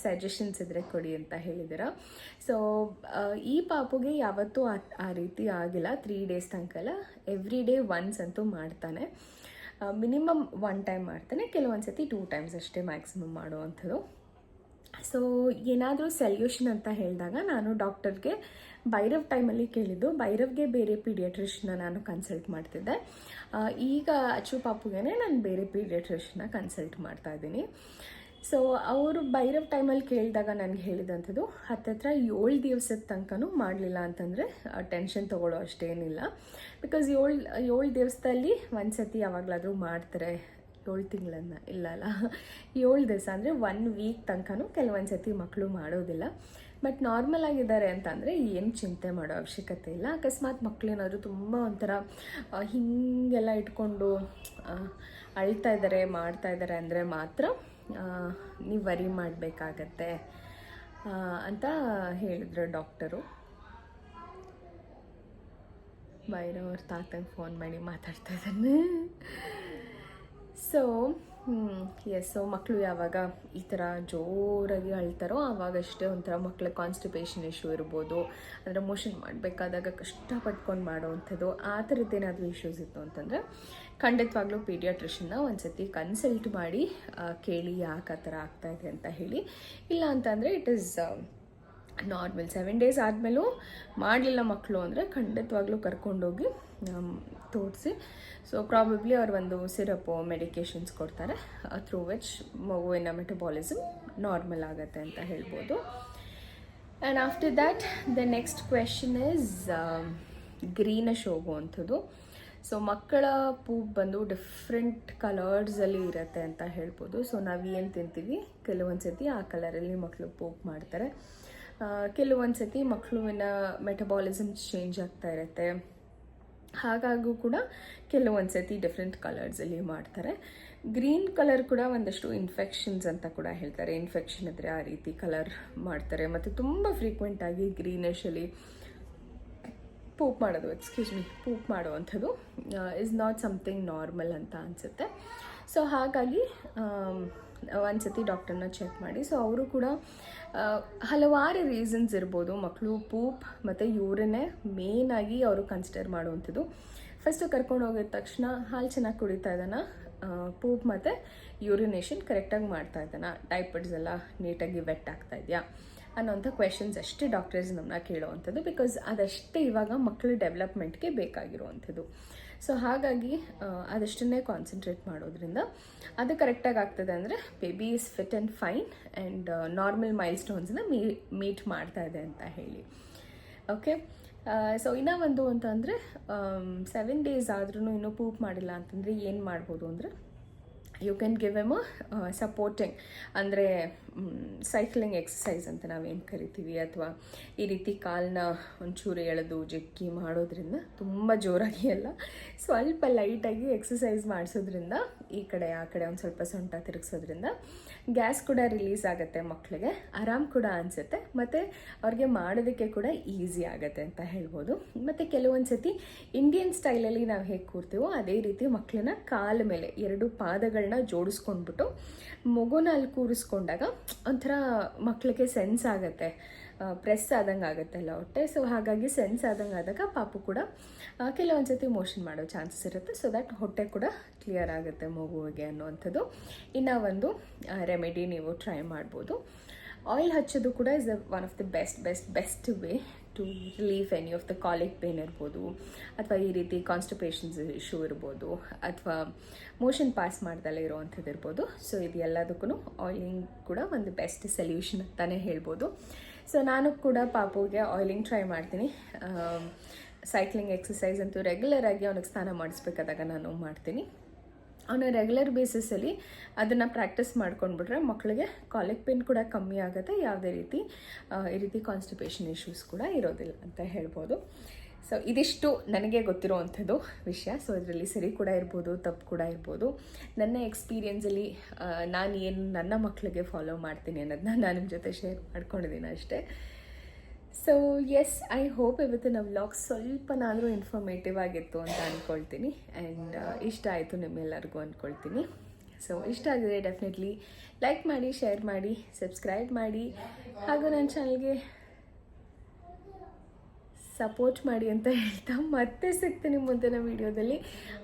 ಸಜೆಷನ್ಸ್ ಇದ್ದರೆ ಕೊಡಿ ಅಂತ ಹೇಳಿದ್ದೀರ. ಸೊ ಈ ಪಾಪುಗೆ ಯಾವತ್ತೂ ಆ ರೀತಿ ಆಗಿಲ್ಲ. 3 days ತನಕ ಎಲ್ಲ, ಎವ್ರಿ ಡೇ ಒನ್ಸ್ ಅಂತೂ ಮಾಡ್ತಾನೆ. ಮಿನಿಮಮ್ 1 time ಮಾಡ್ತಾನೆ, ಕೆಲವೊಂದು ಸತಿ 2 times ಅಷ್ಟೇ ಮ್ಯಾಕ್ಸಿಮಮ್ ಮಾಡುವಂಥದ್ದು. ಸೊ ಏನಾದರೂ ಸೊಲ್ಯೂಷನ್ ಅಂತ ಹೇಳಿದಾಗ ನಾನು ಡಾಕ್ಟರ್ಗೆ ಭೈರವ್ ಟೈಮಲ್ಲಿ ಕೇಳಿದ್ದು. ಭೈರವ್ಗೆ ಬೇರೆ ಪೀಡಿಯಾಟ್ರಿಷನ್ನ ನಾನು ಕನ್ಸಲ್ಟ್ ಮಾಡ್ತಿದ್ದೆ. ಈಗ ಅಚ್ಚು ಪಾಪುಗೆ ನಾನು ಬೇರೆ ಪೀಡಿಯಾಟ್ರಿಷನ್ನ ಕನ್ಸಲ್ಟ್ ಮಾಡ್ತಾ ಇದ್ದೀನಿ. ಸೊ ಅವರು ಭೈರವ್ ಟೈಮಲ್ಲಿ ಕೇಳಿದಾಗ ನನಗೆ ಹೇಳಿದಂಥದ್ದು ಹತ್ತತ್ರ 7 ದಿವಸದ ತನಕನೂ ಮಾಡಲಿಲ್ಲ ಅಂತಂದರೆ ಟೆನ್ಷನ್ ತೊಗೊಳ್ಳೋ ಅಷ್ಟೇನಿಲ್ಲ. ಬಿಕಾಸ್ 7 ದಿವಸದಲ್ಲಿ ಒಂದು ಸತಿ ಯಾವಾಗಲಾದರೂ ಮಾಡ್ತಾರೆ. 7 ತಿಂಗಳನ್ನ ಇಲ್ಲಲ್ಲ, 7 ದಿವಸ ಅಂದರೆ 1 week ತನಕನೂ ಕೆಲವೊಂದು ಸತಿ ಮಕ್ಕಳು ಮಾಡೋದಿಲ್ಲ. ಬಟ್ ನಾರ್ಮಲ್ ಆಗಿದ್ದಾರೆ ಅಂತಂದರೆ ಏನು ಚಿಂತೆ ಮಾಡೋ ಅವಶ್ಯಕತೆ ಇಲ್ಲ. ಅಕಸ್ಮಾತ್ ಮಕ್ಕಳೇನಾದರೂ ತುಂಬ ಒಂಥರ ಹೀಗೆಲ್ಲ ಇಟ್ಕೊಂಡು ಅಳ್ತಾ ಇದ್ದಾರೆ, ಮಾಡ್ತಾ ಇದ್ದಾರೆ ಅಂದರೆ ಮಾತ್ರ ನೀವು ವರಿ ಮಾಡಬೇಕಾಗತ್ತೆ ಅಂತ ಹೇಳಿದ್ರು ಡಾಕ್ಟರು. ಭೈರವ್ರ ತಾತಂಗೆ ಫೋನ್ ಮಾಡಿ ಮಾತಾಡ್ತಾ ಇದ್ದಾನೆ. ಸೊ ಸೊ ಮಕ್ಕಳು ಯಾವಾಗ ಈ ಥರ ಜೋರಾಗಿ ಅಳ್ತಾರೋ ಆವಾಗಷ್ಟೇ ಒಂಥರ ಮಕ್ಕಳಿಗೆ ಕಾನ್ಸ್ಟಿಪೇಷನ್ ಇಶ್ಯೂ ಇರ್ಬೋದು, ಅಂದರೆ ಮೋಷನ್ ಮಾಡಬೇಕಾದಾಗ ಕಷ್ಟಪಟ್ಕೊಂಡು ಮಾಡೋವಂಥದ್ದು. ಆ ಥರದ್ದು ಏನಾದರೂ ಇಶ್ಯೂಸ್ ಇತ್ತು ಅಂತಂದರೆ ಖಂಡಿತವಾಗ್ಲೂ ಪೀಡಿಯಾಟ್ರಿಷನ್ನ ಒಂದು ಸತಿ ಕನ್ಸಲ್ಟ್ ಮಾಡಿ ಕೇಳಿ ಯಾಕೆ ಆ ಥರ ಆಗ್ತಾಯಿದೆ ಅಂತ ಹೇಳಿ. ಇಲ್ಲ ಅಂತಂದರೆ ಇಟ್ ಈಸ್ ನಾರ್ಮಲ್. 7 days ಆದಮೇಲೂ ಮಾಡಲಿಲ್ಲ ಮಕ್ಕಳು ಅಂದರೆ ಖಂಡಿತವಾಗ್ಲೂ ಕರ್ಕೊಂಡೋಗಿ ತೋರಿಸಿ. ಸೊ ಪ್ರಾಬಬ್ಲಿ ಅವ್ರು ಒಂದು ಸಿರಪ್ಪು ಮೆಡಿಕೇಷನ್ಸ್ ಕೊಡ್ತಾರೆ, ಥ್ರೂ ವಿಚ್ ಮಗುವಿನ ಮೆಟಬಾಲಿಸಮ್ ನಾರ್ಮಲ್ ಆಗುತ್ತೆ ಅಂತ ಹೇಳ್ಬೋದು. And after that the next question is greenish ಹೋಗುವಂಥದ್ದು. ಸೊ ಮಕ್ಕಳ ಪೂಪ್ ಬಂದು ಡಿಫ್ರೆಂಟ್ ಕಲರ್ಸಲ್ಲಿ ಇರುತ್ತೆ ಅಂತ ಹೇಳ್ಬೋದು. ಸೊ ನಾವು ಏನು ತಿಂತೀವಿ ಕೆಲವೊಂದು ಸತಿ ಆ ಕಲರಲ್ಲಿ ಮಕ್ಕಳು ಪೂಪ್ ಮಾಡ್ತಾರೆ. ಕೆಲವೊಂದು ಸತಿ ಮಕ್ಕಳುವಿನ ಮೆಟಬಾಲಿಸಮ್ ಚೇಂಜ್ ಆಗ್ತಾ ಇರುತ್ತೆ, ಹಾಗಾಗೂ ಕೂಡ ಕೆಲವೊಂದು ಸತಿ ಡಿಫ್ರೆಂಟ್ ಕಲರ್ಸಲ್ಲಿ ಮಾಡ್ತಾರೆ. ಗ್ರೀನ್ ಕಲರ್ ಕೂಡ ಒಂದಷ್ಟು ಇನ್ಫೆಕ್ಷನ್ಸ್ ಅಂತ ಕೂಡ ಹೇಳ್ತಾರೆ. ಇನ್ಫೆಕ್ಷನ್ ಇದ್ದರೆ ಆ ರೀತಿ ಕಲರ್ ಮಾಡ್ತಾರೆ. ಮತ್ತು ತುಂಬ ಫ್ರೀಕ್ವೆಂಟಾಗಿ ಗ್ರೀನಿಶಲ್ಲಿ ಪೂಪ್ ಮಾಡುವಂಥದ್ದು ಇಸ್ ನಾಟ್ ಸಮಥಿಂಗ್ ನಾರ್ಮಲ್ ಅಂತ ಅನಿಸುತ್ತೆ. ಸೊ ಹಾಗಾಗಿ ಒಂದು ಸತಿ ಡಾಕ್ಟರ್ನ ಚೆಕ್ ಮಾಡಿ. ಸೊ ಅವರು ಕೂಡ ಹಲವಾರು ರೀಸನ್ಸ್ ಇರ್ಬೋದು. ಮಕ್ಕಳು ಪೂಪ್ ಮತ್ತು ಯೂರಿನೇ ಮೇಯ್ನಾಗಿ ಅವರು ಕನ್ಸಿಡರ್ ಮಾಡುವಂಥದ್ದು. ಫಸ್ಟು ಕರ್ಕೊಂಡು ಹೋಗಿದ ತಕ್ಷಣ ಹಾಲು ಚೆನ್ನಾಗಿ ಕುಡಿತಾ ಇದ್ದಾನ, ಪೂಪ್ ಮತ್ತು ಯೂರಿನೇಷನ್ ಕರೆಕ್ಟಾಗಿ ಮಾಡ್ತಾ ಇದ್ದಾನ, ಡೈಪರ್ಸ್ ಎಲ್ಲ ನೀಟಾಗಿ ವೆಟ್ ಆಗ್ತಾ ಇದೆಯಾ ಅನ್ನೋಂಥ ಕ್ವೆಶನ್ಸ್ ಅಷ್ಟೇ ಡಾಕ್ಟರ್ಸ್ ನಮ್ಮನ್ನ ಕೇಳೋವಂಥದ್ದು. ಬಿಕಾಸ್ ಅದಷ್ಟೇ ಇವಾಗ ಮಕ್ಕಳ ಡೆವಲಪ್ಮೆಂಟ್ಗೆ ಬೇಕಾಗಿರುವಂಥದ್ದು. ಸೊ ಹಾಗಾಗಿ ಅದಷ್ಟನ್ನೇ ಕಾನ್ಸಂಟ್ರೇಟ್ ಮಾಡೋದ್ರಿಂದ ಅದು ಕರೆಕ್ಟಾಗಿ ಆಗ್ತದೆ ಅಂದರೆ baby is fit and fine and normal ಮೈಲ್ ಸ್ಟೋನ್ಸ್ನ ಮೀಟ್ ಮಾಡ್ತಾ ಇದೆ ಅಂತ ಹೇಳಿ. ಓಕೆ, ಸೊ ಇನ್ನೂ ಒಂದು ಅಂತಂದರೆ 7 days ಆದ್ರೂ ಇನ್ನೂ ಪೂಪ್ ಮಾಡಿಲ್ಲ ಅಂತಂದರೆ ಏನು ಮಾಡ್ಬೋದು ಅಂದರೆ you can give them supporting, ಅಂದರೆ ಸೈಕ್ಲಿಂಗ್ ಎಕ್ಸಸೈಸ್ ಅಂತ ನಾವೇನು ಕರಿತೀವಿ, ಅಥವಾ ಈ ರೀತಿ ಕಾಲನ್ನ ಒಂಚೂರು ಎಳೆದು ಜಗ್ಗಿ ಮಾಡೋದ್ರಿಂದ, ತುಂಬ ಜೋರಾಗಿ ಅಲ್ಲ, ಸ್ವಲ್ಪ ಲೈಟಾಗಿ ಎಕ್ಸಸೈಸ್ ಮಾಡಿಸೋದ್ರಿಂದ, ಈ ಕಡೆ ಆ ಕಡೆ ಒಂದು ಸ್ವಲ್ಪ ಸೊಂಟ ತಿರುಗಿಸೋದ್ರಿಂದ ಗ್ಯಾಸ್ ಕೂಡ ರಿಲೀಸ್ ಆಗುತ್ತೆ, ಮಕ್ಕಳಿಗೆ ಆರಾಮ್ ಕೂಡ ಅನಿಸುತ್ತೆ, ಮತ್ತು ಅವ್ರಿಗೆ ಮಾಡೋದಕ್ಕೆ ಕೂಡ ಈಸಿ ಆಗುತ್ತೆ ಅಂತ ಹೇಳ್ಬೋದು. ಮತ್ತು ಕೆಲವೊಂದು ಸತಿ ಇಂಡಿಯನ್ ಸ್ಟೈಲಲ್ಲಿ ನಾವು ಹೇಗೆ ಕೂರ್ತೀವೋ ಅದೇ ರೀತಿ ಮಕ್ಕಳನ್ನ ಕಾಲ ಮೇಲೆ 2 ಪಾದಗಳನ್ನ ಜೋಡಿಸ್ಕೊಂಡ್ಬಿಟ್ಟು ಮಗುನ ಅಲ್ಲಿ ಕೂರಿಸ್ಕೊಂಡಾಗ ಒಂಥರ ಮಕ್ಕಳಿಗೆ ಸೆನ್ಸ್ ಆಗುತ್ತೆ, ಪ್ರೆಸ್ ಆದಂಗೆ ಆಗುತ್ತಲ್ಲ ಹೊಟ್ಟೆ. ಸೊ ಹಾಗಾಗಿ ಸೆನ್ಸ್ ಆದಂಗೆ ಆದಾಗ ಪಾಪು ಕೂಡ ಕೆಲವೊಂದು ಸತಿ ಮೋಷನ್ ಮಾಡೋ ಚಾನ್ಸಸ್ ಇರುತ್ತೆ. ಸೊ ದಟ್ ಹೊಟ್ಟೆ ಕೂಡ ಕ್ಲಿಯರ್ ಆಗುತ್ತೆ ಮಗುವಿಗೆ ಅನ್ನುವಂಥದ್ದು. ಇನ್ನು ಒಂದು ರೆಮಿಡಿ ನೀವು ಟ್ರೈ ಮಾಡ್ಬೋದು. ಆಯಿಲ್ ಹಚ್ಚೋದು ಕೂಡ is one of the best way to relief any of the colic pain ಇರ್ಬೋದು, ಅಥವಾ ಈ ರೀತಿ ಕಾನ್ಸ್ಟಿಪೇಷನ್ಸ್ ಇಶ್ಯೂ ಇರ್ಬೋದು, ಅಥವಾ ಮೋಷನ್ ಪಾಸ್ ಮಾಡ್ದಲ್ಲೇ ಇರೋವಂಥದ್ದು ಇರ್ಬೋದು. ಸೊ ಇದು ಎಲ್ಲದಕ್ಕೂ ಆಯಿಲಿಂಗ್ ಕೂಡ ಒಂದು ಬೆಸ್ಟ್ ಸೊಲ್ಯೂಷನ್ ಅಂತಲೇ ಹೇಳ್ಬೋದು. ಸೊ ನಾನು ಕೂಡ ಪಾಪುಗೆ ಆಯಿಲಿಂಗ್ ಟ್ರೈ ಮಾಡ್ತೀನಿ. ಸೈಕ್ಲಿಂಗ್ ಎಕ್ಸಸೈಸ್ ಅಂತೂ ರೆಗ್ಯುಲರಾಗಿ ಅವನಿಗೆ ಸ್ನಾನ ಮಾಡಿಸ್ಬೇಕಾದಾಗ ನಾನು ಮಾಡ್ತೀನಿ. ಅವನ ರೆಗ್ಯುಲರ್ ಬೇಸಿಸಲ್ಲಿ ಅದನ್ನು ಪ್ರಾಕ್ಟೀಸ್ ಮಾಡ್ಕೊಂಡ್ಬಿಟ್ರೆ ಮಕ್ಕಳಿಗೆ ಕಾಲಿಕ್ ಪೇನ್ ಕೂಡ ಕಮ್ಮಿ ಆಗುತ್ತೆ, ಯಾವುದೇ ರೀತಿ ಈ ರೀತಿ ಕಾನ್ಸ್ಟಿಪೇಷನ್ ಇಶ್ಯೂಸ್ ಕೂಡ ಇರೋದಿಲ್ಲ ಅಂತ ಹೇಳ್ಬೋದು. ಸೊ ಇದಿಷ್ಟು ನನಗೆ ಗೊತ್ತಿರೋವಂಥದ್ದು ವಿಷಯ. ಸೊ ಇದರಲ್ಲಿ ಸರಿ ಕೂಡ ಇರ್ಬೋದು, ತಪ್ಪು ಕೂಡ ಇರ್ಬೋದು. ನನ್ನ ಎಕ್ಸ್ಪೀರಿಯನ್ಸಲ್ಲಿ ನಾನು ಏನು ನನ್ನ ಮಕ್ಕಳಿಗೆ ಫಾಲೋ ಮಾಡ್ತೀನಿ ಅನ್ನೋದನ್ನ ನಾನು ನಿಮ್ಮ ಜೊತೆ ಶೇರ್ ಮಾಡ್ಕೊಂಡಿದ್ದೀನಿ ಅಷ್ಟೇ. ಸೊ ಎಸ್, ಐ ಹೋಪ್ ಇವತ್ತಿನ ವ್ಲಾಗ್ ಸ್ವಲ್ಪನಾದರೂ ಇನ್ಫಾರ್ಮೇಟಿವ್ ಆಗಿತ್ತು ಅಂತ ಅಂದ್ಕೊಳ್ತೀನಿ. ಆ್ಯಂಡ್ ಇಷ್ಟ ಆಯಿತು ನಿಮ್ಮೆಲ್ಲರಿಗೂ ಅಂದ್ಕೊಳ್ತೀನಿ. ಸೊ ಇಷ್ಟ ಆಗಿದ್ರೆ ಡೆಫಿನೆಟ್ಲಿ ಲೈಕ್ ಮಾಡಿ, ಶೇರ್ ಮಾಡಿ, ಸಬ್ಸ್ಕ್ರೈಬ್ ಮಾಡಿ, ಹಾಗೂ ನನ್ನ ಚಾನಲ್ಗೆ ಸಪೋರ್ಟ್ ಮಾಡಿ ಅಂತ ಹೇಳ್ತಾ ಮತ್ತೆ ಸಿಗ್ತೀನಿ ಮುಂದಿನ ವೀಡಿಯೋದಲ್ಲಿ.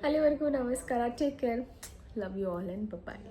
ಅಲ್ಲಿವರೆಗೂ ನಮಸ್ಕಾರ, take care, love you all and bye.